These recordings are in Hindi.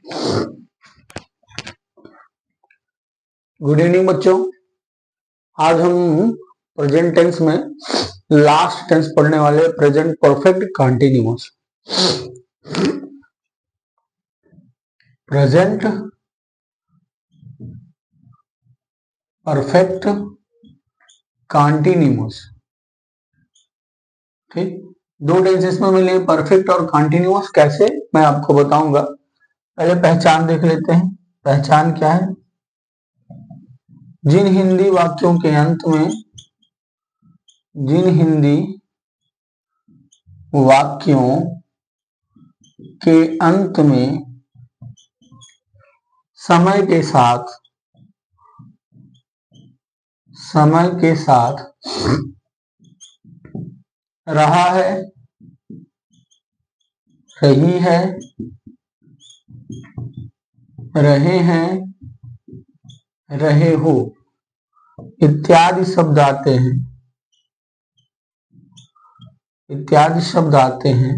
गुड इवनिंग बच्चों। आज हम प्रेजेंट टेंस में लास्ट टेंस पढ़ने वाले present perfect continuous. Present perfect continuous, ठीक। दो टेंसेस में मिले परफेक्ट और कंटिन्यूअस, कैसे मैं आपको बताऊंगा। पहले पहचान देख लेते हैं। पहचान क्या है? जिन हिंदी वाक्यों के अंत में समय के साथ रहा है, रही है, रहे हैं, रहे हो इत्यादि शब्द आते हैं,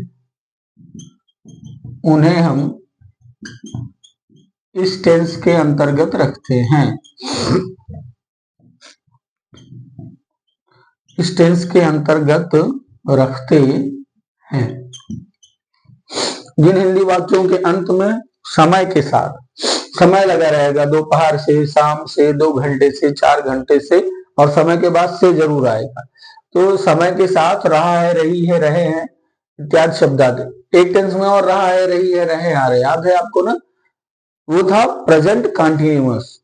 उन्हें हम इस टेंस के अंतर्गत रखते हैं। इस टेंस के अंतर्गत रखते हैं। जिन हिंदी वाक्यों के अंत में समय के साथ समय लगा रहेगा, दोपहर से, शाम से, 2 घंटे से, 4 घंटे से, और समय के बाद से जरूर आएगा। तो समय के साथ रहा है, रही है, रहे हैं इत्यादि शब्द आते। एक टेंस में और रहा है, रही है, रहे आ रहे, याद है आपको ना? वो था प्रेजेंट कंटिन्यूअस,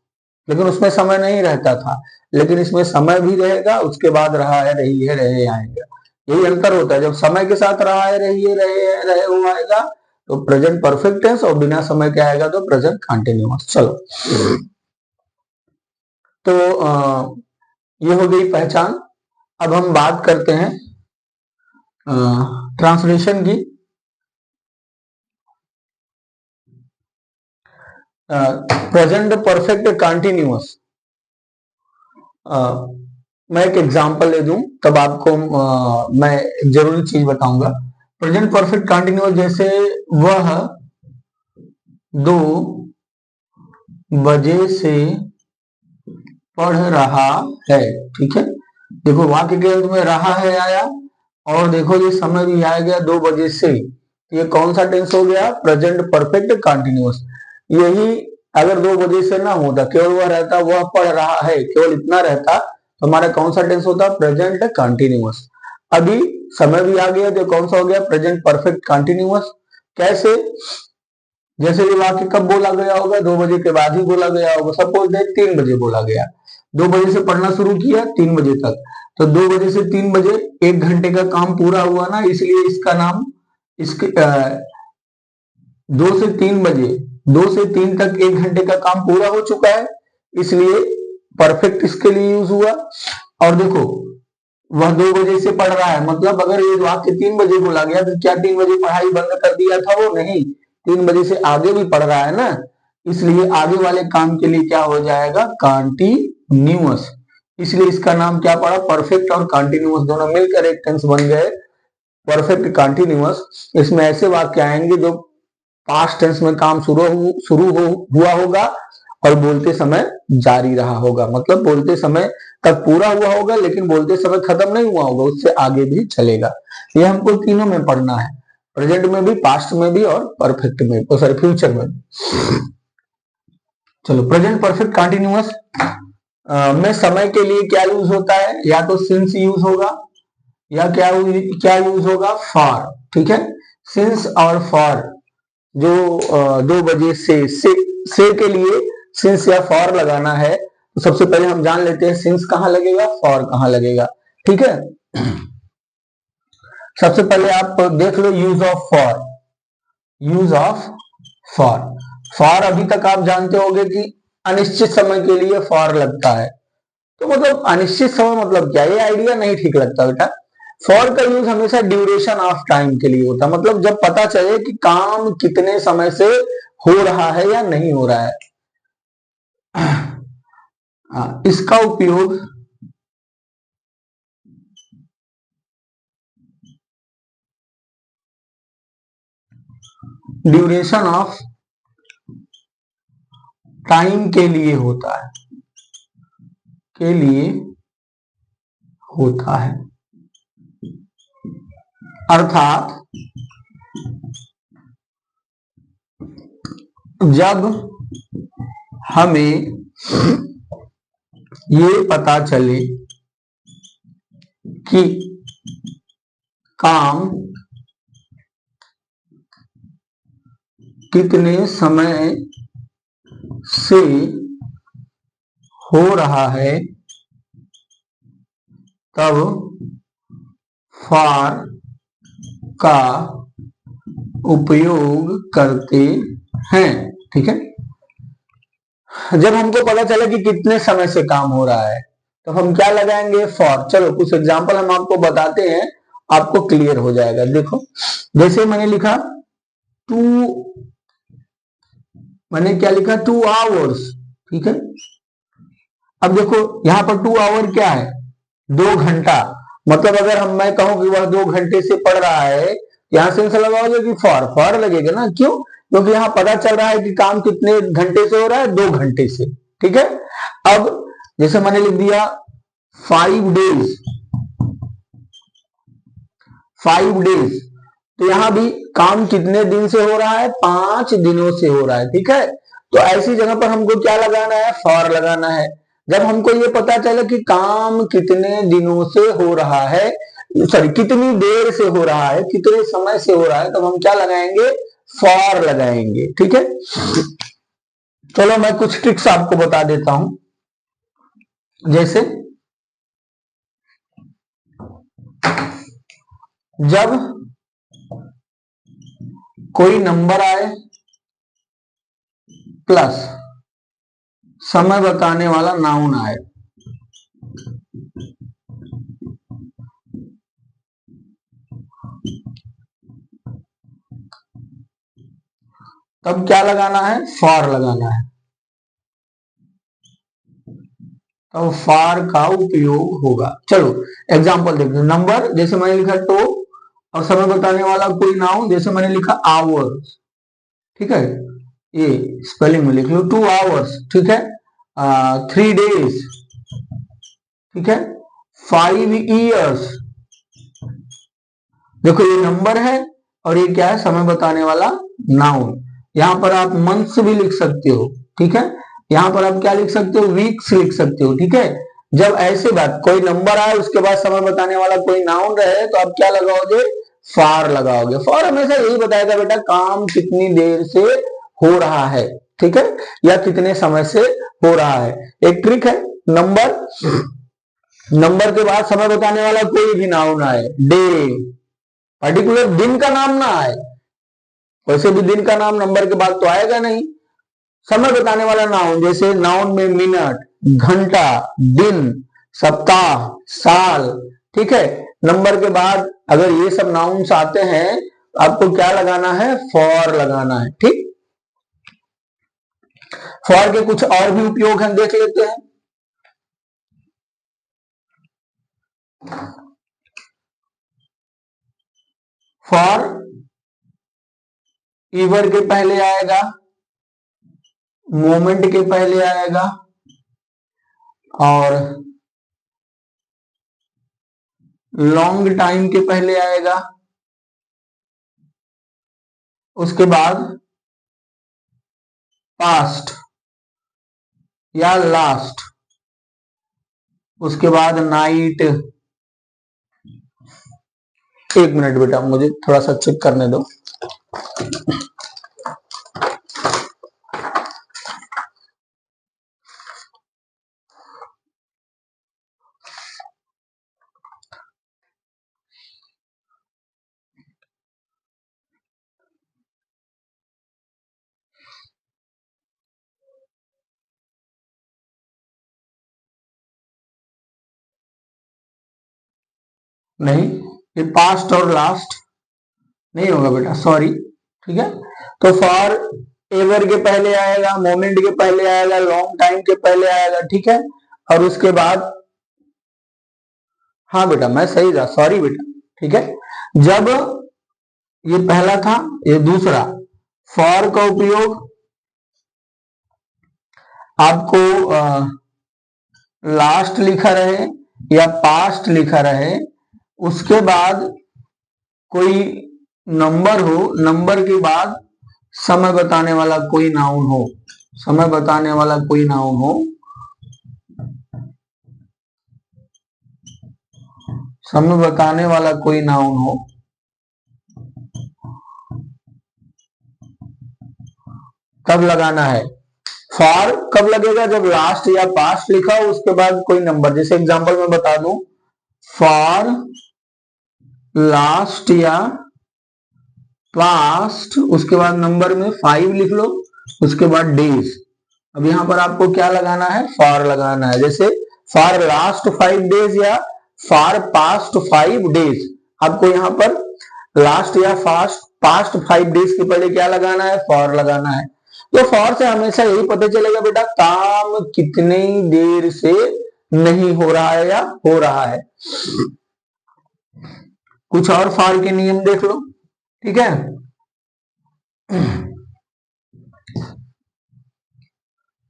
लेकिन उसमें समय नहीं रहता था। लेकिन इसमें समय भी रहेगा, उसके बाद रहा है, रही है, रहे आएगा। यही अंतर होता है। जब समय के साथ रहा है, रही है, रहे हो आएगा तो प्रेजेंट परफेक्ट टेंस, और बिना समय के आएगा तो प्रेजेंट कंटिन्यूअस। चलो, तो ये हो गई पहचान। अब हम बात करते हैं ट्रांसलेशन की। प्रेजेंट परफेक्ट कंटिन्यूअस, मैं एक एग्जांपल दे दूं तब आपको मैं एक जरूरी चीज बताऊंगा। प्रेजेंट परफेक्ट कंटिन्यूअस, जैसे वह 2 बजे से पढ़ रहा है, ठीक है। देखो वाक्य के अंत में रहा है आया, और देखो ये समय भी आ गया 2 बजे से। ये कौन सा टेंस हो गया? Present perfect continuous. यही अगर 2 बजे से ना होता, केवल वह रहता वह पढ़ रहा है, केवल इतना रहता, तो हमारा कौन सा टेंस होता? Present continuous. अभी समय भी आ गया तो कौन सा हो गया? Present perfect continuous. कैसे? जैसे ये वाक्य कब बोला गया होगा? 2 बजे के बाद ही बोला गया होगा। सपोज दैट 3 बजे बोला गया, 2 बजे से पढ़ना शुरू किया 3 बजे तक, तो 2 बजे से 3 बजे 1 घंटे का काम पूरा हुआ ना, इसलिए इसका नाम, इसके 2 से 3 बजे, 2 से 3 तक 1 घंटे का काम पूरा हो चुका है, इसलिए परफेक्ट इसके लिए यूज हुआ। और देखो वह 2 बजे से पढ़ रहा है, मतलब अगर ये वाक्य 3 बजे बोला गया तो क्या 3 बजे पढ़ाई बंद कर दिया था? वो नहीं, 3 बजे से आगे भी पढ़ रहा है ना, इसलिए आगे वाले काम के लिए क्या हो जाएगा? कंटिन्यूअस। इसलिए इसका नाम क्या पड़ा? परफेक्ट और कंटिन्यूअस दोनों मिलकर एक टेंस बन गए परफेक्ट कंटिन्यूअस। इसमें ऐसे वाक्य आएंगे जो पास्ट टेंस में काम हुआ होगा और बोलते समय जारी रहा होगा, मतलब बोलते समय तक पूरा हुआ होगा लेकिन बोलते समय खत्म नहीं हुआ होगा, उससे आगे भी चलेगा। ये हमको तीनों में पढ़ना है, प्रेजेंट में भी, पास्ट में भी, और परफेक्ट में, सॉरी फ्यूचर में भी। चलो, प्रेजेंट परफेक्ट कंटिन्यूअस में समय के लिए क्या यूज होता है? या तो सिंस यूज होगा, या क्या यूज होगा? फॉर, ठीक है। सिंस और फॉर, जो 2 बजे से के लिए सिंस या फॉर लगाना है, तो सबसे पहले हम जान लेते हैं सिंस कहां लगेगा, फॉर कहां लगेगा, ठीक है। सबसे पहले आप देख लो use of for. Use of for, for अभी तक आप जानते होंगे कि अनिश्चित समय के लिए फॉर लगता है। तो मतलब अनिश्चित समय मतलब क्या? ये आइडिया नहीं ठीक लगता बेटा। फॉर का यूज हमेशा ड्यूरेशन ऑफ टाइम के लिए होता है, मतलब जब पता चले कि काम कितने समय से हो रहा है या नहीं हो रहा है। इसका उपयोग ड्यूरेशन ऑफ टाइम के लिए होता है, के लिए होता है। अर्थात जब हमें ये पता चले कि काम कितने समय से हो रहा है, तब फॉर का उपयोग करते हैं। ठीक है, जब हमको पता चले कि कितने समय से काम हो रहा है तो हम क्या लगाएंगे, फॉर। चलो कुछ एग्जांपल हम आपको बताते हैं, आपको क्लियर हो जाएगा। देखो, जैसे मैंने लिखा मैंने क्या लिखा, 2 आवर्स। ठीक है, अब देखो यहां पर 2 आवर क्या है, 2 घंटा। मतलब अगर मैं कहूं कि वह 2 घंटे से पढ़ रहा है, यहां से लगाओगे कि फॉर लगेगा ना। क्यों? क्योंकि यहां पता चल रहा है कि काम कितने घंटे से हो रहा है, 2 घंटे से। ठीक है, अब जैसे मैंने लिख दिया 5 डेज, 5 डेज, तो यहां भी काम कितने दिन से हो रहा है, 5 दिनों से हो रहा है। ठीक है, तो ऐसी जगह पर हमको क्या लगाना है, फॉर लगाना है। जब हमको ये पता चले कि काम कितने दिनों से हो रहा है, सॉरी कितनी देर से हो रहा है, कितने समय से हो रहा है, तब हम क्या लगाएंगे, फॉर लगाएंगे। ठीक है, चलो मैं कुछ ट्रिक्स आपको बता देता हूं। जैसे जब कोई नंबर आए प्लस समय बताने वाला नाउन आए, तब क्या लगाना है, फॉर लगाना है। तब फॉर का उपयोग होगा। चलो एग्जांपल देखते हैं। नंबर, जैसे मैंने लिखा टो, और समय बताने वाला कोई नाउन, जैसे मैंने लिखा आवर्स। ठीक है, ये स्पेलिंग में लिख लो, 2 आवर्स। ठीक है, 3 डेज। ठीक है, 5 ईयर्स। देखो ये नंबर है और ये क्या है, समय बताने वाला नाउन। यहां पर आप मंथ्स भी लिख सकते हो। ठीक है, यहां पर आप क्या लिख सकते हो, वीक्स लिख सकते हो। ठीक है, जब ऐसे बात कोई नंबर आए उसके बाद समय बताने वाला कोई नाउन रहे तो आप क्या लगाओगे, फॉर लगाओगे। फॉर हमेशा यही बताएगा बेटा काम कितनी देर से हो रहा है। ठीक है, या कितने समय से हो रहा है। एक ट्रिक है, नंबर के बाद समय बताने वाला कोई भी नाउन आए, डे, पर्टिकुलर दिन का नाम ना आए। वैसे भी दिन का नाम नंबर के बाद तो आएगा नहीं। समय बताने वाला नाउन, जैसे नाउन में मिनट, घंटा, दिन, सप्ताह, साल। ठीक है, नंबर के बाद अगर ये सब नाउन्स आते हैं आपको क्या लगाना है, फॉर लगाना है। ठीक, फॉर के कुछ और भी उपयोग हम देख लेते हैं। फॉर ईवर के पहले आएगा, मोमेंट के पहले आएगा, और लॉन्ग टाइम के पहले आएगा। उसके बाद पास्ट या लास्ट। उसके बाद नाइट। एक मिनट बेटा, मुझे थोड़ा सा चेक करने दो। नहीं, ये पास्ट और लास्ट नहीं होगा बेटा, सॉरी। ठीक है, तो फॉर एवर के पहले आएगा, मोमेंट के पहले आएगा, लॉन्ग टाइम के पहले आएगा। ठीक है, और उसके बाद, हाँ बेटा मैं सही था, सॉरी बेटा। ठीक है, जब ये पहला था, ये दूसरा, फॉर का उपयोग आपको लास्ट लिखा रहे या पास्ट लिखा रहे, उसके बाद कोई नंबर हो, नंबर के बाद समय बताने वाला कोई नाउन हो, समय बताने वाला कोई नाउन हो, समय बताने वाला कोई नाउन हो, कब लगाना है। फॉर कब लगेगा, जब लास्ट या पास्ट लिखा हो उसके बाद कोई नंबर, जैसे एग्जांपल में बता दूं, फॉर लास्ट या पास्ट, उसके बाद नंबर में 5 लिख लो, उसके बाद डेज। अब यहां पर आपको क्या लगाना है, फॉर लगाना है। जैसे फॉर लास्ट 5 डेज या फॉर पास्ट 5 डेज, आपको यहां पर लास्ट या पास्ट 5 डेज के पहले क्या लगाना है, फॉर लगाना है। तो फॉर से हमेशा यही पता चलेगा बेटा काम कितनी देर से नहीं हो रहा है या हो रहा है। कुछ और फॉर के नियम देख लो, ठीक है।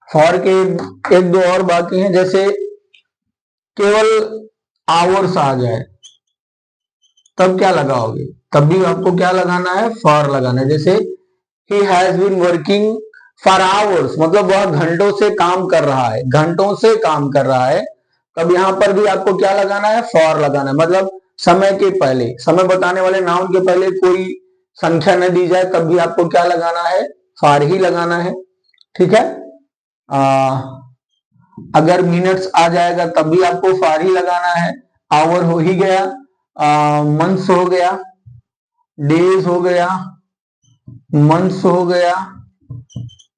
फॉर के एक दो और बाकी हैं, जैसे केवल आवर्स आ जाए तब क्या लगाओगे, तब भी आपको क्या लगाना है, फॉर लगाना है। जैसे ही has been working for hours, मतलब वह घंटों से काम कर रहा है, घंटों से काम कर रहा है, तब यहां पर भी आपको क्या लगाना है, फॉर लगाना है। मतलब समय के पहले, समय बताने वाले नाउन के पहले कोई संख्या न दी जाए तब भी आपको क्या लगाना है, फॉर ही लगाना है, ठीक है। अगर मिनट्स आ जाएगा तब भी आपको फॉर ही लगाना है। आवर हो ही गया, मंथ्स हो गया, डेज हो गया, मंथ्स हो गया,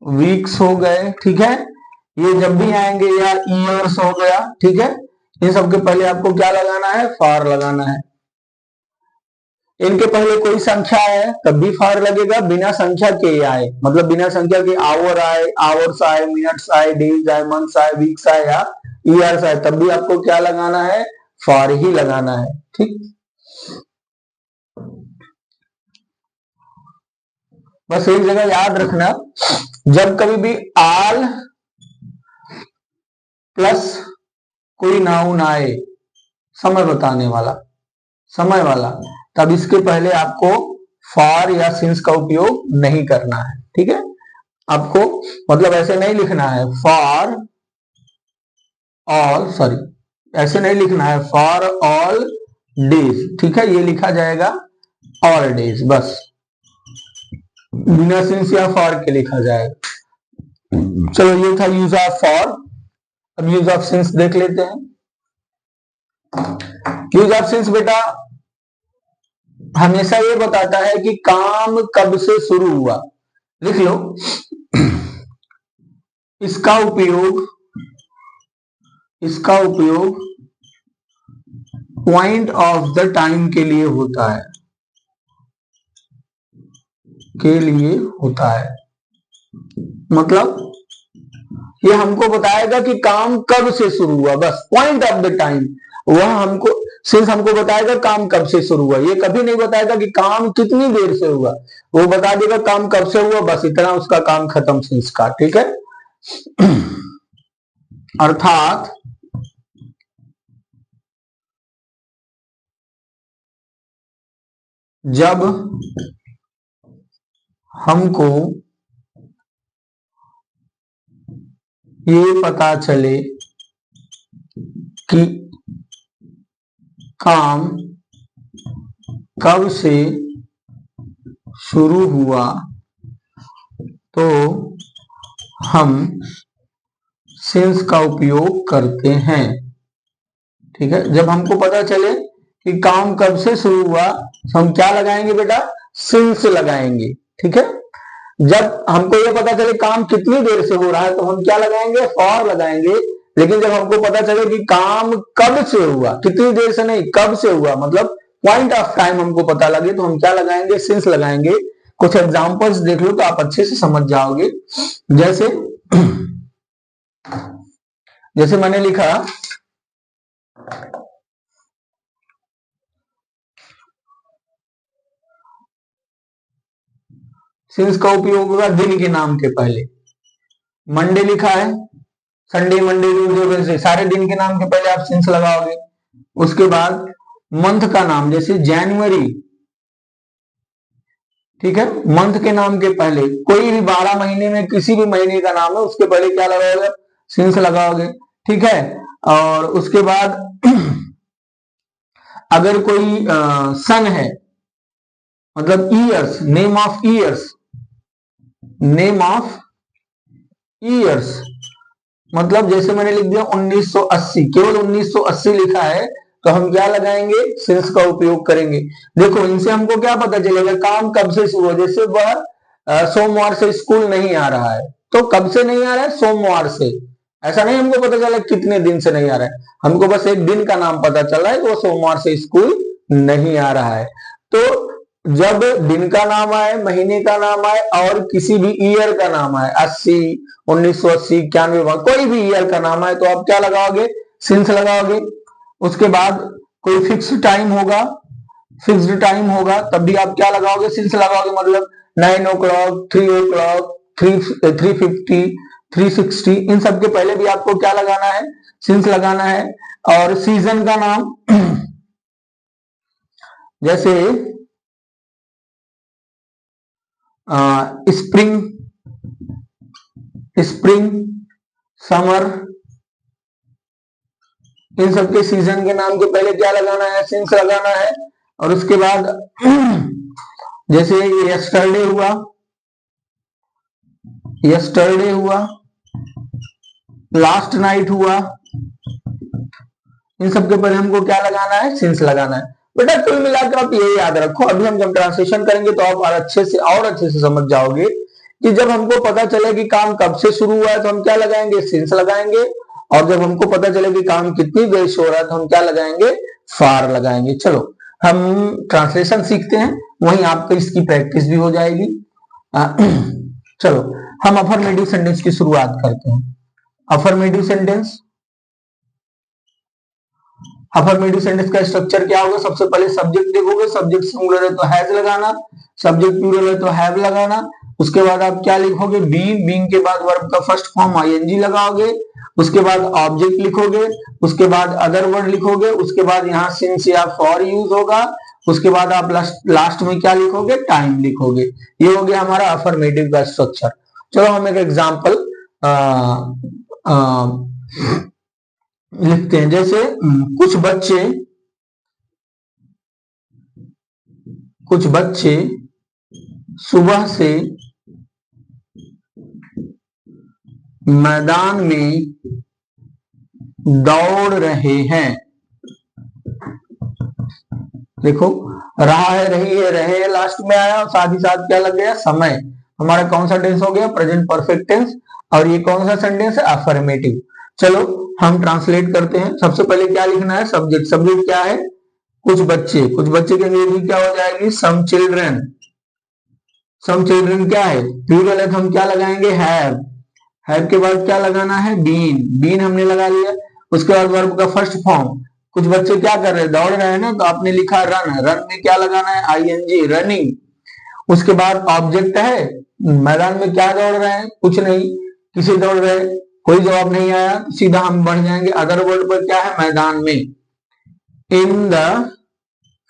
वीक्स हो गए, ठीक है। ये जब भी आएंगे, या ईयर्स हो गया, ठीक है। इन सबके पहले आपको क्या लगाना है, फॉर लगाना है। इनके पहले कोई संख्या आए तब भी फॉर लगेगा, बिना संख्या के आए, मतलब बिना संख्या के आवर आए, आवर्स आए, मिनट्स आए, डेज आए, मंथ्स आए, वीक्स आए या ईयर्स आए, तब भी आपको क्या लगाना है, फॉर ही लगाना है, ठीक। बस एक जगह याद रखना, जब कभी भी आल प्लस कोई नाउन आए समय बताने वाला, समय वाला, तब इसके पहले आपको फॉर या सिंस का उपयोग नहीं करना है, ठीक है। आपको मतलब ऐसे नहीं लिखना है फॉर ऑल, सॉरी ऐसे नहीं लिखना है फॉर ऑल डेज, ठीक है। ये लिखा जाएगा ऑल डेज, बस बिना सिंस या फॉर के लिखा जाएगा। चलो ये था यूज ऑफ फॉर। अब यूज ऑफ सिंस देख लेते हैं। यूज ऑफ सिंस बेटा हमेशा ये बताता है कि काम कब से शुरू हुआ। लिख लो, इसका उपयोग पॉइंट ऑफ द टाइम के लिए होता है, मतलब ये हमको बताएगा कि काम कब से शुरू हुआ, बस पॉइंट ऑफ द टाइम। वह हमको सिंस हमको बताएगा काम कब से शुरू हुआ, ये कभी नहीं बताएगा कि काम कितनी देर से हुआ, वो बता देगा काम कब से हुआ, बस इतना उसका काम खत्म सिंस का, ठीक है। अर्थात जब हमको ये पता चले कि काम कब से शुरू हुआ तो हम सिंस का उपयोग करते हैं, ठीक है। जब हमको पता चले कि काम कब से शुरू हुआ तो हम क्या लगाएंगे बेटा, सिंस लगाएंगे, ठीक है। जब हमको ये पता चले काम कितनी देर से हो रहा है तो हम क्या लगाएंगे, फॉर लगाएंगे। लेकिन जब हमको पता चले कि काम कब से हुआ, कितनी देर से नहीं, कब से हुआ, मतलब पॉइंट ऑफ टाइम हमको पता लगे, तो हम क्या लगाएंगे, सिंस लगाएंगे। कुछ एग्जांपल्स देख लो तो आप अच्छे से समझ जाओगे। जैसे जैसे मैंने लिखा, सिंस का उपयोग होगा दिन के नाम के पहले। मंडे लिखा है संडे, मंडे, ट्यूसडे, वेडनेसडे, सारे दिन के नाम के पहले आप सिंस लगाओगे। उसके बाद मंथ का नाम, जैसे जनवरी, ठीक है, मंथ के नाम के पहले कोई भी 12 महीने में किसी भी महीने का नाम है उसके पहले क्या लगाओगे, सिंस लगाओगे, ठीक है। और उसके बाद अगर कोई सन है, मतलब years, name of years, name of years, मतलब जैसे मैंने लिख दिया 1980, केवल 1980 लिखा है तो हम क्या लगाएंगे, सिंस का उपयोग करेंगे। देखो इनसे हमको क्या पता चलेगा काम कब से शुरू हो, जैसे वह सोमवार से स्कूल नहीं आ रहा है, तो कब से नहीं आ रहा है, सोमवार से। ऐसा नहीं हमको पता चला कितने दिन से नहीं आ रहा है, हमको बस एक दिन का नाम पता चला है, वो सोमवार से स्कूल नहीं आ रहा है। तो जब दिन का नाम आए, महीने का नाम आए और किसी भी ईयर का नाम आए, 80, 1980, 91, कोई भी ईयर का नाम आए तो आप क्या लगाओगे, सिंस लगाओगे। उसके बाद कोई फिक्स टाइम होगा, फिक्स्ड टाइम होगा, तब भी आप क्या लगाओगे, सिंस लगाओगे। मतलब 9 o'clock, 3 o'clock, 350, 360, इन सब के पहले भी आपको क्या लगाना है, सिंस लगाना है। और सीजन का नाम जैसे स्प्रिंग, स्प्रिंग, समर, इन सबके सीजन के नाम के पहले क्या लगाना है, सिंस लगाना है। और उसके बाद जैसे यस्टरडे हुआ, यस्टरडे हुआ, लास्ट नाइट हुआ, इन सबके पहले हमको क्या लगाना है, सिंस लगाना है। बेटा कुल मिलाकर आप ये याद रखो, अभी हम जब ट्रांसलेशन करेंगे तो आप और अच्छे से समझ जाओगे कि जब हमको पता चले कि काम कब से शुरू हुआ है तो हम क्या लगाएंगे, सिंस लगाएंगे। और जब हमको पता चले कि काम कितनी देर से हो रहा है तो हम क्या लगाएंगे, फार लगाएंगे। चलो हम ट्रांसलेशन सीखते हैं, वहीं आपको इसकी प्रैक्टिस भी हो जाएगी। चलो हम अफर्मेटिव सेंटेंस की शुरुआत करते हैं। अफर्मेटिव सेंटेंस, अफर्मेटिव सेंटेंस का स्ट्रक्चर क्या होगा, सबसे पहले सब्जेक्ट देखोगे, सब्जेक्ट सिंगुलर है तो हैज लगाना, सब्जेक्ट प्लूरल है तो हैव लगाना। उसके बाद आप क्या लिखोगे, बीइंग, बीइंग के बाद वर्ब का फर्स्ट फॉर्म आईएनजी लगाओगे। उसके बाद ऑब्जेक्ट लिखोगे, उसके बाद अदर वर्ड लिखोगे, उसके बाद यहाँ सिंस या फॉर यूज होगा। उसके बाद आप लास्ट में क्या लिखोगे, टाइम लिखोगे। ये हो गया हमारा अफर्मेटिव का स्ट्रक्चर। चलो हम एक एग्जाम्पल लिखते हैं। जैसे कुछ बच्चे सुबह से मैदान में दौड़ रहे हैं। देखो रहा है, रही है, रहे है लास्ट में आया और साथ ही साथ क्या लग गया, समय। हमारा कौन सा टेंस हो गया, प्रेजेंट परफेक्ट टेंस। और ये कौन सा सेंटेंस है, अफर्मेटिव। चलो हम ट्रांसलेट करते हैं। सबसे पहले क्या लिखना है, सब्जेक्ट। सब्जेक्ट क्या है, कुछ बच्चे। कुछ बच्चे की अंग्रेजी क्या हो जाएगी, सम चिल्ड्रन। सम चिल्ड्रन क्या है, प्लूरल है तो हम क्या लगाएंगे, हैव। हैव के बाद क्या लगाना है, बीन। बीन हमने लगा लिया। उसके बाद वर्ब का फर्स्ट फॉर्म। कुछ बच्चे क्या कर रहे हैं, दौड़ रहे हैं ना, तो आपने लिखा रन। रन में क्या लगाना है, आईएनजी, रनिंग। उसके बाद ऑब्जेक्ट है, मैदान में क्या दौड़ रहे हैं, कुछ नहीं, किसे दौड़ रहे हैं, कोई जवाब नहीं आया, सीधा हम बढ़ जाएंगे अदर वर्ड पर। क्या है, मैदान में, इन द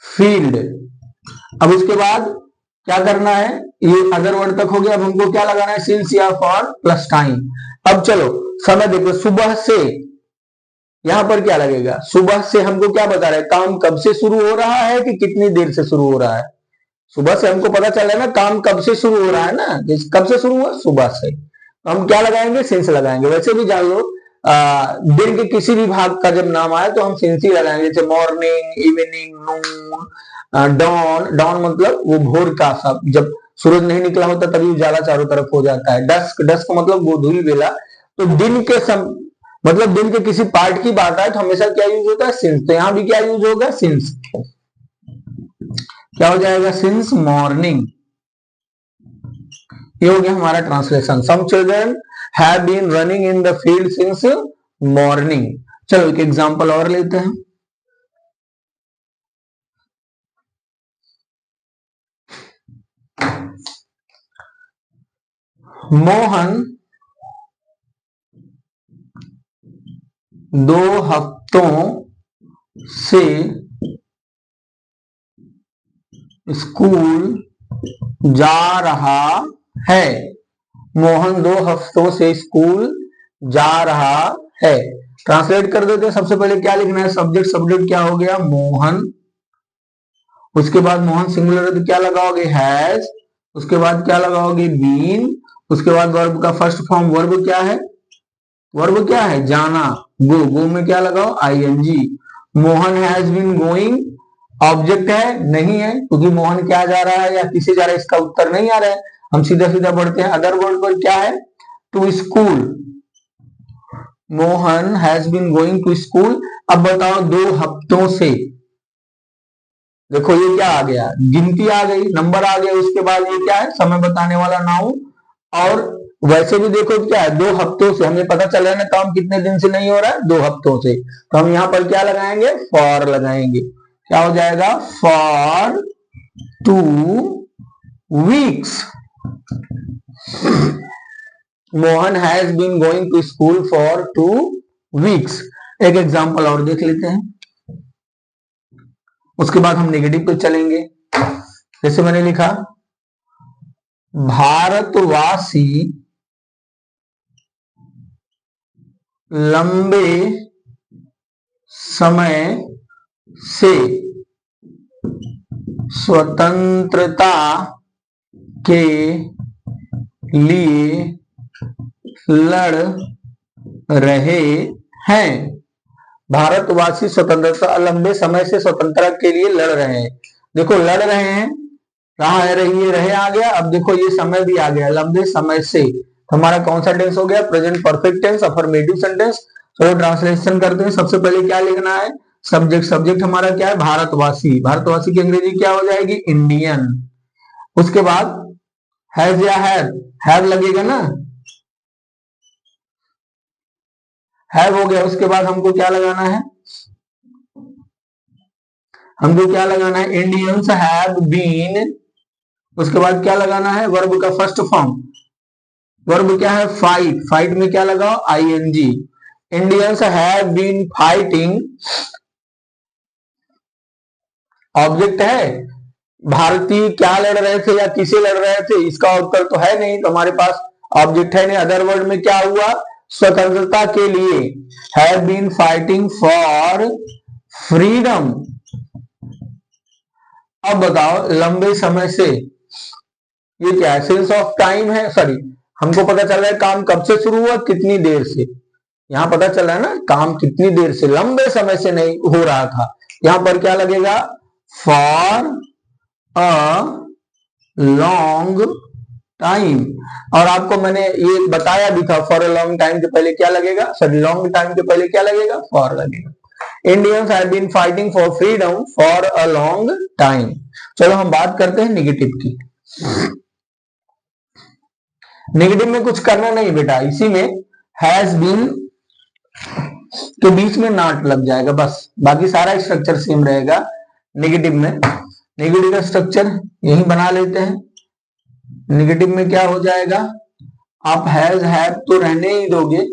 फील्ड। अब उसके बाद क्या करना है, ये अदर वर्ड तक हो गया। अब हमको क्या लगाना है, सिंस या फॉर प्लस टाइम। अब चलो समय देखो, सुबह से, यहां पर क्या लगेगा, सुबह से हमको क्या बता रहा है, काम कब से शुरू हो रहा है कि कितनी देर से शुरू हो रहा है। सुबह से हमको पता चला ना, काम कब से शुरू हो रहा है ना, कब से शुरू हुआ, सुबह से। तो हम क्या लगाएंगे, सिंस लगाएंगे। वैसे भी जान लो दिन के किसी भी भाग का जब नाम आए तो हम सिंस ही लगाएंगे। जैसे मॉर्निंग, इवनिंग, नून, डॉन। डॉन मतलब वो भोर का सब, जब सूरज नहीं निकला होता तभी उजाला चारों तरफ हो जाता है। डस्क, डस्क मतलब गोधूली बेला। तो दिन के मतलब दिन के किसी पार्ट की बात आए तो हमेशा क्या यूज होता है, सिंस। तो यहां भी क्या यूज होगा, सिंस। क्या हो जाएगा, सिंस मॉर्निंग। ये हो गया हमारा translation. Some children have been running in the field since morning. चलो एक एग्जांपल और लेते हैं। मोहन 2 हफ्तों से स्कूल जा रहा है। मोहन 2 हफ्तों से स्कूल जा रहा है। ट्रांसलेट कर देते हैं। सबसे पहले क्या लिखना है, सब्जेक्ट, सब्जेक्ट क्या हो गया, मोहन। उसके बाद मोहन सिंगुलर है तो क्या लगाओगे, हैज। उसके बाद क्या लगाओगे, बीन। उसके बाद वर्ब का फर्स्ट फॉर्म, वर्ब क्या है, वर्ब क्या है, जाना, गो। गो में क्या लगाओ, ING. Mohan has been going, object है, नहीं है, क्योंकि मोहन क्या जा रहा है या किसे जा रहा है, इसका उत्तर नहीं आ रहा है। हम सीधा सीधा बढ़ते हैं। अदर वर्ड पर क्या है, to school. Mohan has been going to school. अब बताओ 2 हफ्तों से, देखो ये क्या आ गया, गिनती आ गई, नंबर आ गया। उसके बाद ये क्या है, समय बताने वाला नाउन। और वैसे भी देखो क्या है, 2 हफ्तों से, हमें पता चल रहा है ना काम कितने दिन से नहीं हो रहा है, 2 हफ्तों से। तो हम यहां पर क्या लगाएंगे, फॉर लगाएंगे। क्या हो जाएगा, for 2 weeks. Mohan has been going to school for 2 weeks. एक एग्जाम्पल और देख लेते हैं, उसके बाद हम नेगेटिव पे चलेंगे। जैसे मैंने लिखा, भारतवासी लंबे समय से स्वतंत्रता के लिए लड़ रहे हैं। भारतवासी स्वतंत्रता, लंबे समय से स्वतंत्रता के लिए लड़ रहे हैं। देखो लड़ रहे हैं, रहा है, रही है, रहे आ गया। अब देखो ये समय भी आ गया, लंबे समय से। तो हमारा कौन सा टेंस हो गया, present perfect tense, affirmative sentence. चलो ट्रांसलेशन करते हैं। सबसे पहले क्या लिखना है, सब्जेक्ट, सब्जेक्ट हमारा क्या है, भारतवासी। भारतवासी की अंग्रेजी क्या हो जाएगी, इंडियन। उसके बाद हैज या हैव लगेगा ना, हैव हो गया। उसके बाद हमको क्या लगाना है, हमको क्या लगाना है, इंडियंस हैव बीन। उसके बाद क्या लगाना है, वर्ब का फर्स्ट फॉर्म, वर्ब क्या है, फाइट। फाइट में क्या लगाओ, ING. Indians have been fighting, object है। भारतीय क्या लड़ रहे थे या किसे लड़ रहे थे, इसका उत्तर तो है नहीं, तो हमारे पास ऑब्जेक्ट है नहीं। अदर वर्ड में क्या हुआ, स्वतंत्रता के लिए, have been fighting for freedom. अब बताओ लंबे समय से, ये क्या है, सेंस ऑफ टाइम है, सॉरी, हमको पता चल रहा है काम कब से शुरू हुआ, कितनी देर से। यहां पता चल रहा है ना काम कितनी देर से, लंबे समय से नहीं हो रहा था। यहां पर क्या लगेगा, फॉर अ लॉन्ग टाइम। और आपको मैंने ये बताया भी था, फॉर अ लॉन्ग टाइम के पहले क्या लगेगा, सॉरी, लॉन्ग टाइम के पहले क्या लगेगा, फॉर लगेगा। Indians have been fighting for freedom for a long time. चलो हम बात करते हैं निगेटिव की। नेगेटिव में कुछ करना नहीं बेटा, इसी में हैज बीन के बीच में नॉट लग जाएगा बस, बाकी सारा स्ट्रक्चर सेम रहेगा नेगेटिव में। नेगेटिव का स्ट्रक्चर यही बना लेते हैं। नेगेटिव में क्या हो जाएगा, आप हैज हैव तो रहने ही दोगे,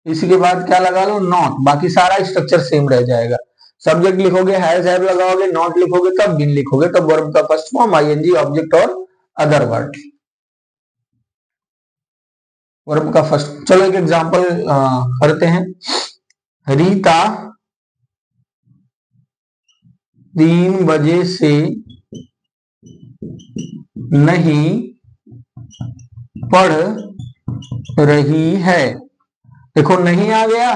इसी के बाद क्या लगा लो, नॉट, बाकी सारा स्ट्रक्चर सेम रह जाएगा। सब्जेक्ट लिखोगे हैज हैव लगाओगे, नॉट लिखोगे तब, बीन लिखोगे तब, वर्ब का फर्स्ट फॉर्म आईएनजी, ऑब्जेक्ट और अदर वर्ड, वर्ब का फर्स्ट। चलो एक एग्जांपल करते हैं। रीता 3 बजे से नहीं पढ़ रही है। देखो नहीं आ गया,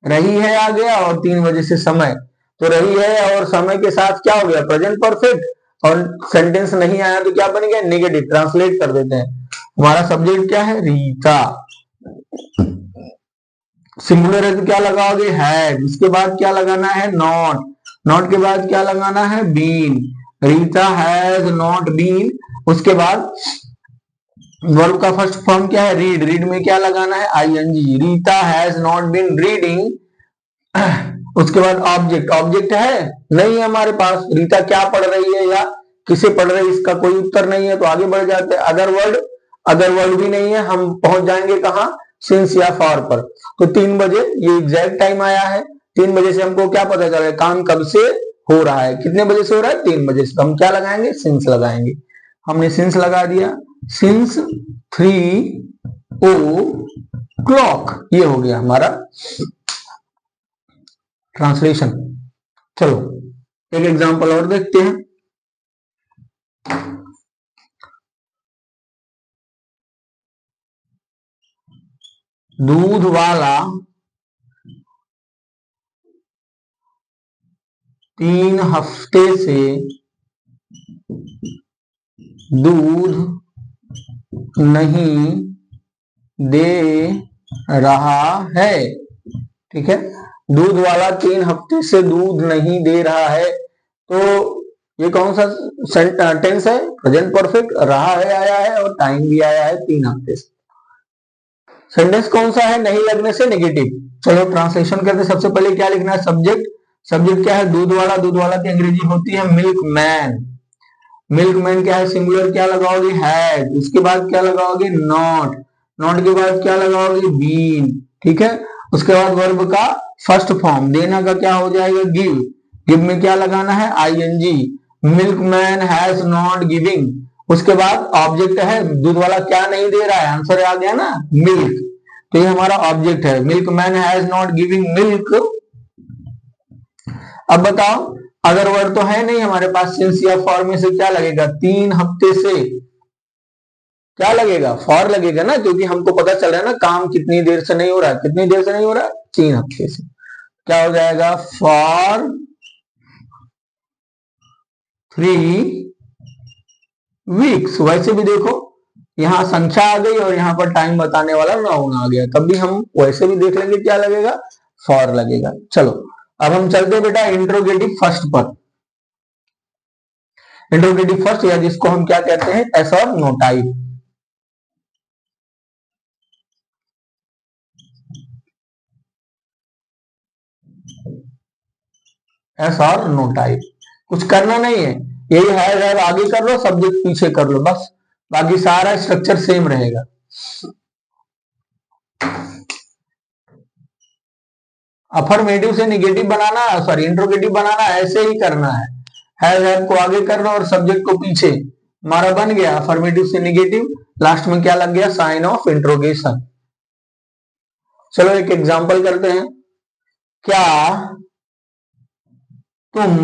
रही है आ गया, और 3 बजे से समय, तो रही है और समय के साथ क्या हो गया, प्रेजेंट परफेक्ट, और सेंटेंस नहीं आया तो क्या बन गया, नेगेटिव। ट्रांसलेट कर देते हैं। हमारा सब्जेक्ट क्या है, रीता। सिंगुलर है तो क्या लगाओगे, हैड। उसके बाद क्या लगाना है, नॉट। नॉट के बाद क्या लगाना है, been. Rita has not been. उसके बाद वर्ब का फर्स्ट फॉर्म क्या है, रीड। रीड में क्या लगाना है, ING. Rita has not been reading. उसके बाद ऑब्जेक्ट, ऑब्जेक्ट है नहीं है हमारे पास, रीता क्या पढ़ रही है या किसे पढ़ रही है, इसका कोई उत्तर नहीं है, तो आगे बढ़ जाते हैं। अदर वर्ड, अदर वर्ड भी नहीं है, हम पहुंच जाएंगे कहां, सिंस या फॉर पर। तो 3 बजे ये एग्जैक्ट टाइम आया है। 3 बजे से हमको क्या पता चला, काम कब से हो रहा है, कितने बजे से हो रहा है, 3 बजे से। तो हम क्या लगाएंगे, सिंस लगाएंगे। हमने सिंस लगा दिया, सिंस 3 o'clock, ये हो गया हमारा ट्रांसलेशन। चलो एक एग्जांपल और देखते हैं। दूध वाला 3 हफ्ते से दूध नहीं दे रहा है। ठीक है, दूध वाला 3 हफ्ते से दूध नहीं दे रहा है। तो ये कौन सा टेंस है, प्रेजेंट परफेक्ट। रहा है आया है और टाइम भी आया है 3 हफ्ते से। सेंटेंस कौन सा है, नहीं लगने से नेगेटिव। चलो ट्रांसलेशन करते। सबसे पहले क्या लिखना है, सब्जेक्ट। सब्जेक्ट क्या है, दूध वाला। दूध वाला की अंग्रेजी होती है मिल्क मैन। मिल्क मैन क्या है, सिंगुलर क्या लगाओगे, हैड। उसके बाद क्या लगाओगे, नॉट। नॉट के बाद क्या लगाओगे, बीन। ठीक है, उसके बाद वर्ब का फर्स्ट फॉर्म, देना का क्या हो जाएगा, गिव। गिव में क्या लगाना है, ING. Milk man has not giving. उसके बाद ऑब्जेक्ट है, दूध वाला क्या नहीं दे रहा है, आंसर आ गया ना, मिल्क। तो ये हमारा ऑब्जेक्ट है, milk man has not giving milk. अब बताओ, अगर वर्ड तो है नहीं हमारे पास, सिंस या फॉर में से क्या लगेगा, 3 हफ्ते से क्या लगेगा, फॉर लगेगा ना, क्योंकि हमको पता चल रहा है ना काम कितनी देर से नहीं हो रहा है। कितनी देर से नहीं हो रहा है, 3 हफ्ते से। क्या हो जाएगा, फॉर 3 वीक्स। वैसे भी देखो, यहां संख्या आ गई और यहां पर टाइम बताने वाला नाउन आ गया, तब भी हम वैसे भी देख लेंगे क्या लगेगा, फॉर लगेगा। चलो अब हम चलते बेटा इंट्रोगेटिव फर्स्ट पर। इंट्रोगेटिव फर्स्ट, या जिसको हम क्या कहते हैं, एस और नो टाइप। एस और नो टाइप, कुछ करना नहीं है, यही है आगे कर लो, सब्जेक्ट पीछे कर लो, बस बाकी सारा स्ट्रक्चर सेम रहेगा। अफर्मेटिव से निगेटिव बनाना, सॉरी इंट्रोगेटिव बनाना, ऐसे ही करना है। हैव को आगे करना और सब्जेक्ट को पीछे। हमारा बन गया अफर्मेटिव से निगेटिव, लास्ट में क्या लग गया, साइन ऑफ इंट्रोगेशन। चलो एक एग्जांपल करते हैं। क्या तुम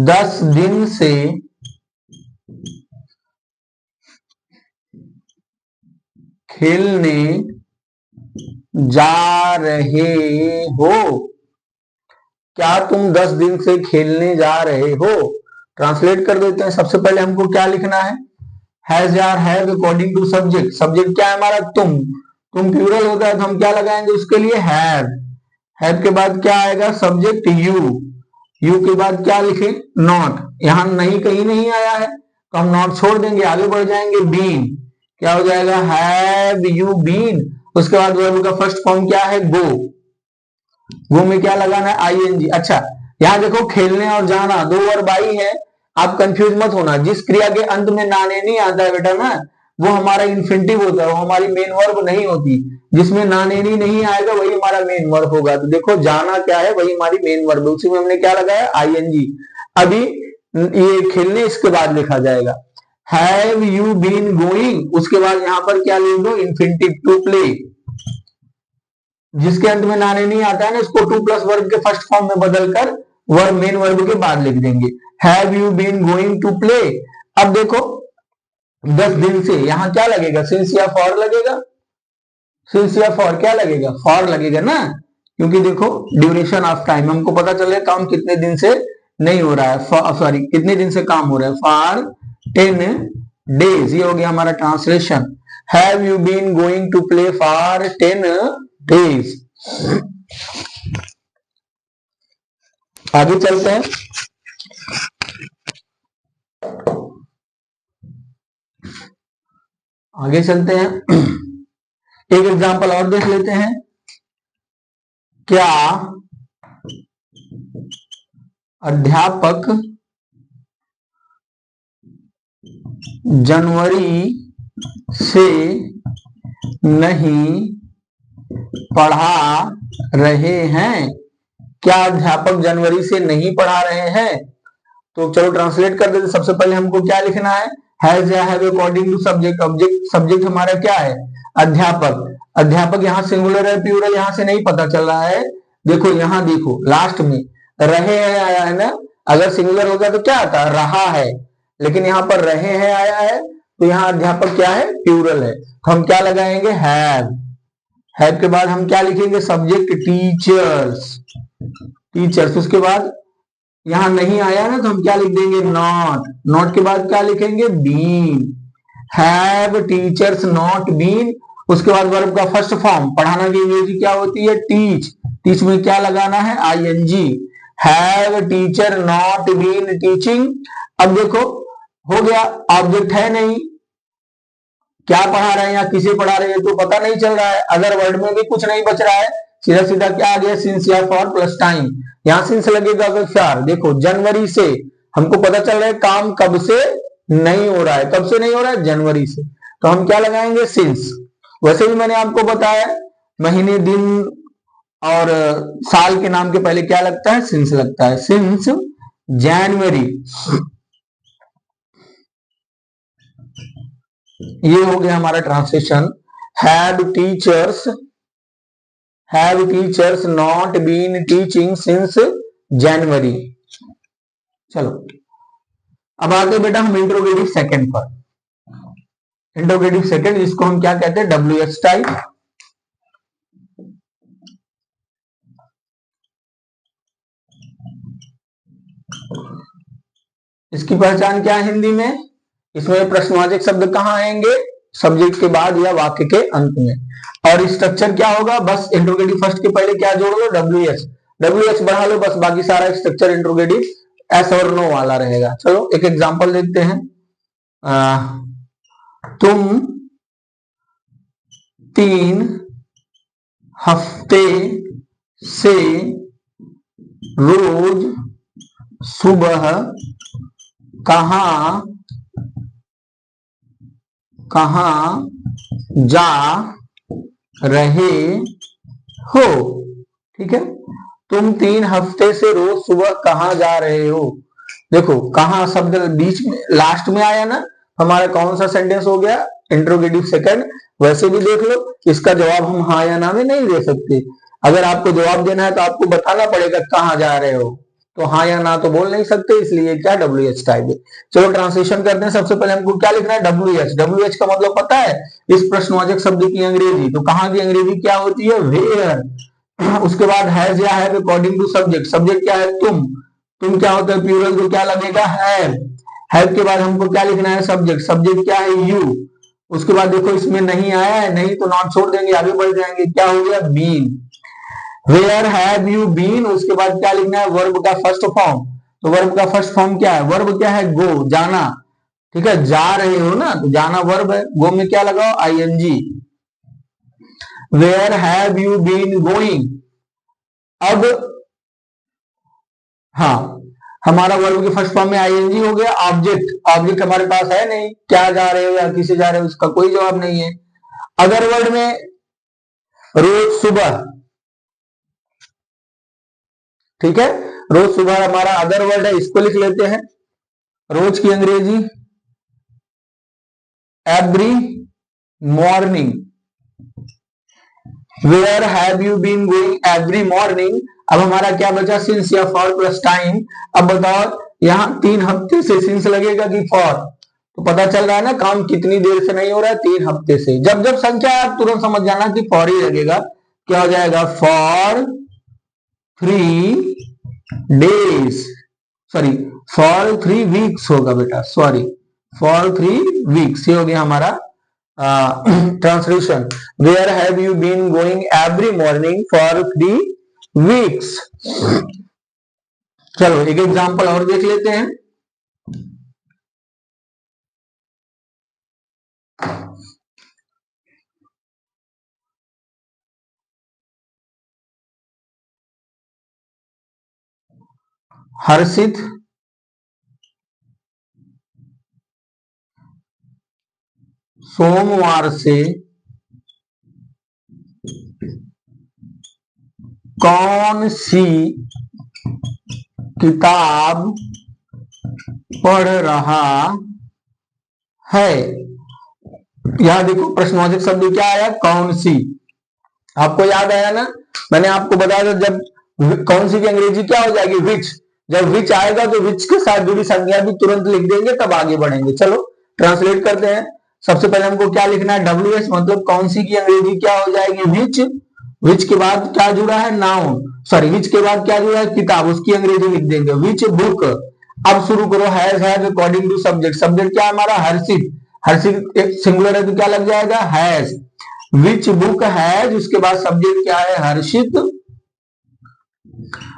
10 दिन से खेलने जा रहे हो। क्या तुम 10 दिन से खेलने जा रहे हो। ट्रांसलेट कर देते हैं। सबसे पहले हमको क्या लिखना है, हैज या have according to subject. Subject क्या है हमारा, तुम प्लूरल होता है तो हम क्या लगाएंगे उसके लिए, हैव। हैव के बाद क्या आएगा, सब्जेक्ट यू। यू के बाद क्या लिखे, नॉट। यहां नहीं, कहीं नहीं आया है तो हम नॉट छोड़ देंगे, आगे बढ़ जाएंगे, बीन। क्या हो जाएगा, हैव यू बीन। उसके बाद वर्ब का फर्स्ट फॉर्म क्या है, गो। गो में क्या लगाना है, आईएनजी। अच्छा यहां देखो, खेलने और जाना दो वर्ब आई है। आप कंफ्यूज मत होना, जिस क्रिया के अंत में नाने नहीं आता है बेटा ना, वो हमारा इन्फिनिटिव होता है, वो हमारी मेन वर्ब नहीं होती। जिसमें नानेनी नहीं आएगा वही हमारा मेन वर्ब होगा। तो देखो जाना क्या है, वही हमारी मेन वर्ब है, उसी में हमने क्या लगाया, आईएनजी। अभी ये खेलने इसके बाद लिखा जाएगा, हैव यू बीन गोइंग। उसके बाद यहां पर क्या लिख दो, इन्फिनिटिव, टू प्ले। जिसके अंत में नाने नहीं आता है ना, इसको टू प्लस वर्ब के फर्स्ट फॉर्म में बदलकर वर्ब मेन वर्ब के बाद लिख देंगे, have you been going to play. अब देखो 10 दिन से, यहां क्या लगेगा, सिंस या फॉर लगेगा। सिंस या फॉर क्या लगेगा, फॉर लगेगा ना, क्योंकि देखो ड्यूरेशन ऑफ टाइम, हमको पता चले काम कितने दिन से नहीं हो रहा है, सॉरी कितने दिन से काम हो रहा है, फॉर 10 डेज। ये हो गया हमारा translation, have you been going to play for 10 days. आगे चलते हैं। आगे चलते हैं, एक एग्जांपल और देख लेते हैं। क्या अध्यापक जनवरी से नहीं पढ़ा रहे हैं। क्या अध्यापक जनवरी से नहीं पढ़ा रहे हैं? तो चलो ट्रांसलेट कर देते। सबसे पहले हमको क्या लिखना है? हैज या have according to subject. Object subject हमारा क्या है? अध्यापक। अध्यापक यहाँ सिंगुलर है प्लूरल यहां से नहीं पता चल रहा है। देखो यहाँ देखो लास्ट में रहे हैं आया है ना। अगर सिंगुलर होगा तो क्या आता? रहा है। लेकिन यहाँ पर रहे हैं आया है तो यहाँ अध्यापक क्या है? प्लूरल है। तो हम क्या लगाएंगे? हैव। हैव के बाद हम क्या लिखेंगे? Subject teachers. टीचर्स। उसके बाद यहां नहीं आया ना तो हम क्या लिख देंगे? नॉट। नॉट के बाद क्या लिखेंगे? Been. Have teachers not been. उसके बाद वर्ब का फर्स्ट फॉर्म। पढ़ाना की अंग्रेजी क्या होती है? टीच। टीच में क्या लगाना है? ING. Have teacher not been teaching. अब देखो हो गया। ऑब्जेक्ट है नहीं, क्या पढ़ा रहे हैं या किसे पढ़ा रहे हैं तो पता नहीं चल रहा है। अगर वर्ड में भी कुछ नहीं बच रहा है, सीधा सीधा क्या आ गया? सिंस या फॉर प्लस टाइम। यहां सिंस लगेगा तो चार। देखो जनवरी से हमको पता चल रहा है काम कब से नहीं हो रहा है। कब से नहीं हो रहा है? जनवरी से। तो हम क्या लगाएंगे? सिंस। वैसे भी मैंने आपको बताया महीने दिन और साल के नाम के पहले क्या लगता है? सिंस लगता है। Since January. ये हो गया हमारा translation. Have teachers not been teaching since January. चलो अब आते बेटा हम इंट्रोगेटिव सेकंड पर। इंट्रोगेटिव सेकंड जिसको हम क्या कहते हैं? WH type. इसकी पहचान क्या है हिंदी में? इसमें प्रश्नवाचक शब्द कहाँ आएंगे? सब्जेक्ट के बाद या वाक्य के अंत में। और स्ट्रक्चर क्या होगा? बस इंट्रोगेटिव फर्स्ट के पहले क्या जोड़ लो? WH। WH बढ़ा लो बस, बाकी सारा स्ट्रक्चर इंट्रोगेटिव एस और नो वाला रहेगा। चलो एक एग्जांपल देखते हैं। तुम 3 हफ्ते से रोज सुबह कहाँ कहाँ जा रहे हो? ठीक है। तुम 3 हफ्ते से रोज सुबह कहाँ जा रहे हो? देखो कहाँ शब्द बीच में लास्ट में आया ना, हमारा कौन सा सेंटेंस हो गया? Interrogative second. वैसे भी देख लो इसका जवाब हम हाँ या ना में नहीं दे सकते। अगर आपको जवाब देना है तो आपको बताना पड़ेगा कहाँ जा रहे हो। तो हाँ या ना तो बोल नहीं सकते, इसलिए क्या? WH टाइप है। चलो ट्रांसलेशन करते हैं। सबसे पहले हमको क्या लिखना है? WH। WH का मतलब पता है? इस प्रश्नवाचक शब्द की अंग्रेजी। तो कहाँ की अंग्रेजी क्या होती है? वेयर। उसके बाद हैज या have according to subject. Subject क्या है? तुम। तुम क्या होता है? प्लूरल तो क्या लगेगा? हैव। हैव के बाद हमको क्या लिखना है? सब्जेक्ट। सब्जेक्ट क्या है? यू। उसके बाद देखो इसमें नहीं आया है, नहीं तो नॉट छोड़ देंगे, आगे बढ़ जाएंगे। क्या हो गया? Been. Where have you been. उसके बाद क्या लिखना है? वर्ब का फर्स्ट फॉर्म। तो वर्ब का फर्स्ट फॉर्म क्या है? वर्ब क्या है? गो, जाना। ठीक है, जा रहे हो ना तो जाना वर्ब है। गो में क्या लगाओ? ING. Where have you been going. अब हाँ, हमारा वर्ब के फर्स्ट फॉर्म में आईएनजी हो गया। ऑब्जेक्ट। ऑब्जेक्ट हमारे पास है नहीं, क्या जा रहे हो या किसे जा रहे हो उसका कोई जवाब नहीं है। अगर वर्ड में रोज सुबह। ठीक है, रोज सुबह हमारा अदर वर्ड है, इसको लिख लेते हैं। रोज की अंग्रेजी every morning. Where have you been going every morning. अब हमारा क्या बचा? सिंस या फॉर प्लस टाइम। अब बताओ यहां 3 हफ्ते से सिंस लगेगा कि फॉर? तो पता चल रहा है ना काम कितनी देर से नहीं हो रहा है? 3 हफ्ते से। जब जब संख्या है आप तुरंत समझ जाना कि फॉर ही लगेगा। क्या हो जाएगा? For 3 days. Sorry, for 3 weeks होगा बेटा, सॉरी, फॉर 3 वीक्स। ये हो गया हमारा translation. Where have you been going every morning for 3 weeks. चलो एक एग्जांपल और देख लेते हैं। हर्षित सोमवार से कौन सी किताब पढ़ रहा है। यहां देखो प्रश्नवाचक शब्द क्या आया, कौन सी। आपको याद आया ना, मैंने आपको बताया था जब कौन सी की अंग्रेजी क्या हो जाएगी, विच। जब विच आएगा तो विच के साथ जुड़ी संज्ञा भी तुरंत लिख देंगे, तब आगे बढ़ेंगे। चलो ट्रांसलेट करते हैं। सबसे पहले हमको क्या लिखना है, WH, मतलब कौन सी की अंग्रेजी क्या हो जाएगी, विच। विच के बाद क्या जुड़ा है, नाउन, सॉरी विच के बाद क्या जुड़ा है, किताब, उसकी अंग्रेजी लिख देंगे, विच बुक। अब शुरू करो, has according to subject. Subject क्या हमारा, हर्षित। हर्षित एक सिंगुलर है तो क्या लग जाएगा, हैज। विच बुक हैज, उसके बाद सब्जेक्ट क्या है, हर्षित।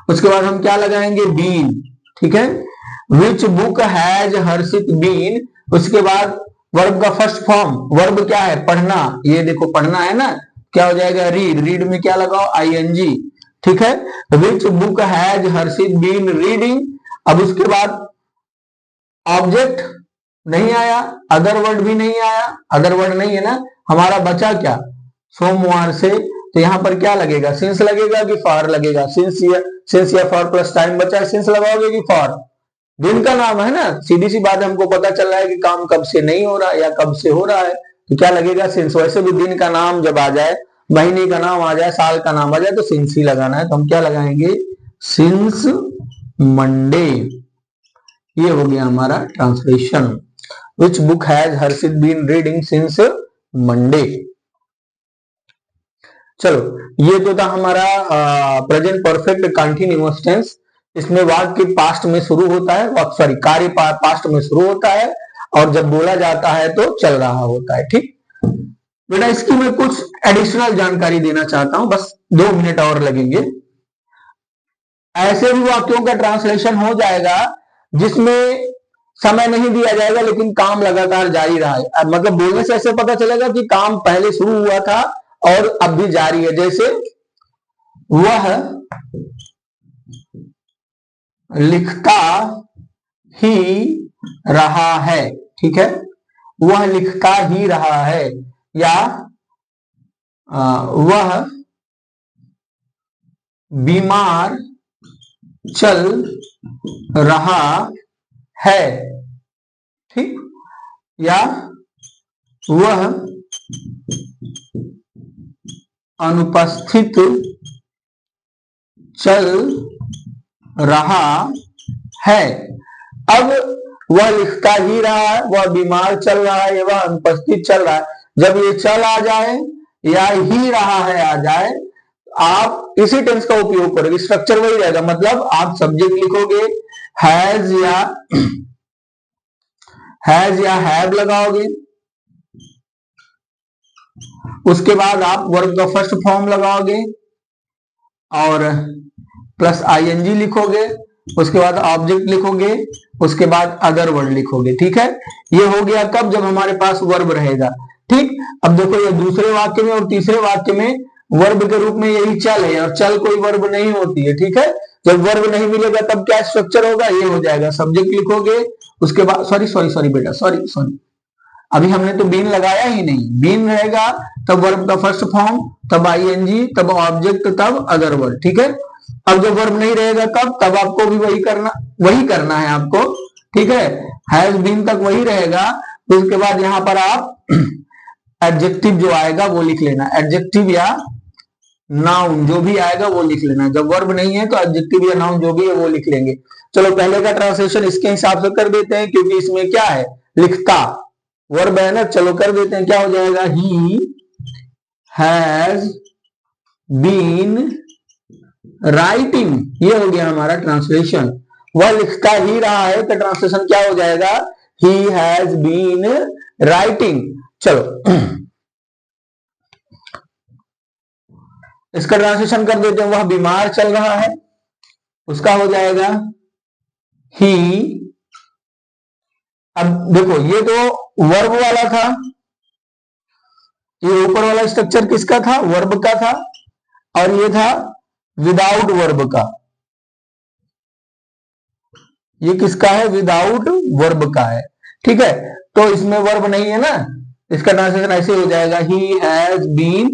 उसके बाद हम क्या लगाएंगे, बीन। ठीक है, which book has Harshit been. उसके बाद वर्ब का फर्स्ट फॉर्म, वर्ब क्या है, पढ़ना। ये देखो पढ़ना है ना, क्या हो जाएगा, रीड। रीड में क्या लगाओ, ING। ठीक है, which book has Harshit been reading. अब उसके बाद ऑब्जेक्ट नहीं आया, अदर वर्ड भी नहीं आया, अदर वर्ड नहीं है ना, हमारा बचा क्या, सोमवार से। तो यहां पर क्या लगेगा, सिंस लगेगा कि फॉर लगेगा, सिंस या फॉर प्लस टाइम बचा है, सिंस लगाओगे कि फॉर। दिन का नाम है ना, सीधी सी बात है, हमको पता चल रहा है कि काम कब से नहीं हो रहा है या कब से हो रहा है, तो क्या लगेगा, सिंस। वैसे भी दिन का नाम जब आ जाए, महीने का नाम आ जाए, साल का नाम आ जाए, तो सिंस ही लगाना है। तो हम क्या लगाएंगे, सिंस मंडे। ये हो गया हमारा translation. Which book has Harshit been reading since Monday. चलो, ये तो था हमारा प्रेजेंट परफेक्ट कंटीन्यूअस टेंस। इसमें वाक्य पास्ट में शुरू होता है, सॉरी कार्य पास्ट में शुरू होता है, और जब बोला जाता है तो चल रहा होता है। ठीक बेटा, इसकी मैं कुछ एडिशनल जानकारी देना चाहता हूं, बस 2 मिनट और लगेंगे। ऐसे भी वाक्यों का ट्रांसलेशन हो जाएगा जिसमें समय नहीं दिया जाएगा लेकिन काम लगातार जारी रहा है, मतलब बोलने से ऐसे पता चलेगा कि काम पहले शुरू हुआ था और अब भी जारी है। जैसे वह लिखता ही रहा है, ठीक है, वह लिखता ही रहा है, या वह बीमार चल रहा है, ठीक, या वह अनुपस्थित चल रहा है। अब वह लिखता ही रहा है, वह बीमार चल रहा है, वह अनुपस्थित चल रहा है। जब ये चल आ जाए या ही रहा है आ जाए, आप इसी टेंस का उपयोग करोगे, स्ट्रक्चर वही रहेगा। मतलब आप सब्जेक्ट लिखोगे, हैज या हैव लगाओगे, उसके बाद आप वर्ब का फर्स्ट फॉर्म लगाओगे और प्लस ING लिखोगे, उसके बाद ऑब्जेक्ट लिखोगे, उसके बाद अदर वर्ड लिखोगे। ठीक है, ये हो गया कब, जब हमारे पास वर्ब रहेगा। ठीक, अब देखो ये दूसरे वाक्य में और तीसरे वाक्य में वर्ब के रूप में यही चल है, और चल कोई वर्ब नहीं होती है। ठीक है, जब वर्ब नहीं मिलेगा तब क्या स्ट्रक्चर होगा, ये हो जाएगा, सब्जेक्ट लिखोगे, उसके बाद सॉरी बेटा, सॉरी अभी हमने तो बीन लगाया ही नहीं। बीन रहेगा तब वर्ब का फर्स्ट फॉर्म, तब ING, तब ऑब्जेक्ट, तब अदर वर्ड। ठीक है, अब जब वर्ब नहीं रहेगा कब, तब आपको भी वही करना है आपको। ठीक है, हैज बीन तक वही रहेगा, तो उसके बाद यहां पर आप एडजेक्टिव जो आएगा वो लिख लेना, एडजेक्टिव या नाउन जो भी आएगा वो लिख लेना। जब वर्ब नहीं है तो एडजेक्टिव या नाउन जो भी है वो लिख लेंगे। चलो पहले का ट्रांसलेशन इसके हिसाब से कर देते हैं, क्योंकि इसमें क्या है, लिखता वर्ब है ना। चलो कर देते हैं, क्या हो जाएगा, ही हैज बीन राइटिंग। ये हो गया हमारा ट्रांसलेशन। वह लिखता ही रहा है, तो ट्रांसलेशन क्या हो जाएगा, ही हैज बीन राइटिंग। चलो इसका ट्रांसलेशन कर देते हैं, वह बीमार चल रहा है, उसका हो जाएगा ही। अब देखो ये तो वर्ब वाला था, ये ऊपर वाला स्ट्रक्चर किसका था, वर्ब का था, और ये था विदाउट वर्ब का। ये किसका है, विदाउट वर्ब का है। ठीक है, तो इसमें वर्ब नहीं है ना, इसका ट्रांसलेशन ऐसे हो जाएगा, ही हैज बीन,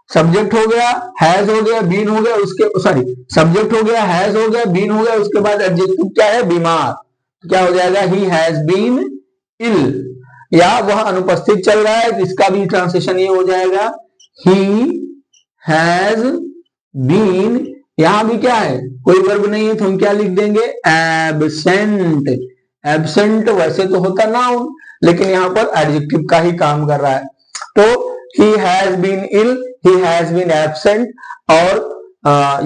सब्जेक्ट हो गया, हैज हो गया, बीन हो गया, उसके सॉरी सब्जेक्ट हो गया, हैज हो गया, बीन हो गया, उसके बाद एडजेक्टिव क्या है, बीमार। क्या हो जाएगा, ही हैज बीन इल, या वह अनुपस्थित चल रहा है, तो इसका भी ट्रांसलेशन ये हो जाएगा, ही हैज बीन, यहां भी क्या है, कोई वर्ब नहीं है, तो हम क्या लिख देंगे, एब्सेंट। एब्सेंट वैसे तो होता नाउन, लेकिन यहां पर एडजेक्टिव का ही काम कर रहा है। तो he has been ill, he has been absent, और